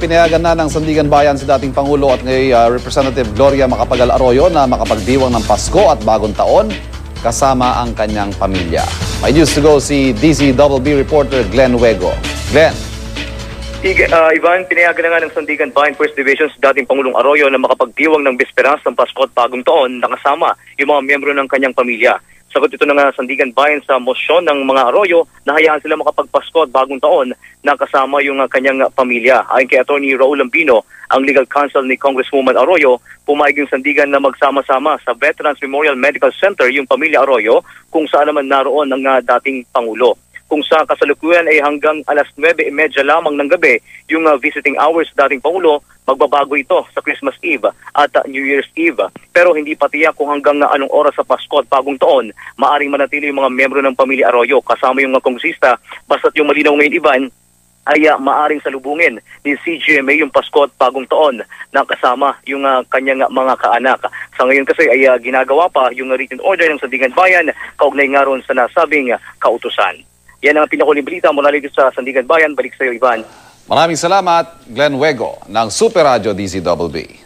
pinayagan na ng Sandigan Bayan si dating Pangulo at kay Representative Gloria Macapagal Arroyo na makapagdiwang ng Pasko at Bagong Taon kasama ang kanyang pamilya. May news to go si DZBB reporter Glenn Wego. Glenn. Ivan, pinayagan na nga ng Sandigan Bayan First Division si dating Pangulong Arroyo na makapagdiwang ng bisperas ng Pasko at Bagong Taon na kasama yung mga miyembro ng kanyang pamilya. Sagot ito ng Sandigan Bayan sa mosyon ng mga Arroyo na hayaan sila makapagpasko at Bagong Taon na kasama yung kanyang pamilya. Ayon kay Atty. Raul Lambino, ang legal counsel ni Congresswoman Arroyo, pumayag yung Sandigan na magsama-sama sa Veterans Memorial Medical Center yung pamilya Arroyo kung saan naman naroon ang dating Pangulo. Kung sa kasalukuyan ay hanggang alas 9:30 lamang ng gabi yung visiting hours dating Pangulo, magbabago ito sa Christmas Eve at New Year's Eve. Pero hindi pa tiyak kung hanggang anong oras sa Pasko at Bagong Taon maaring manatili yung mga miyembro ng pamilya Arroyo kasama yung kongresista. Basta't yung malinaw ngayon, Ivan, ay maaring salubungin ni CGMA yung Pasko at Bagong Taon na kasama yung kanyang mga kaanak. Sa ngayon kasi ay ginagawa pa yung written order ng Sandigan Bayan kaugnay nga ron sa nasabing kautusan. Yan ang pinakuling balita mula dito sa Sandigan Bayan. Balik sa iyo, Ivan. Maraming salamat, Glenn Wego ng Super Radio DZBB.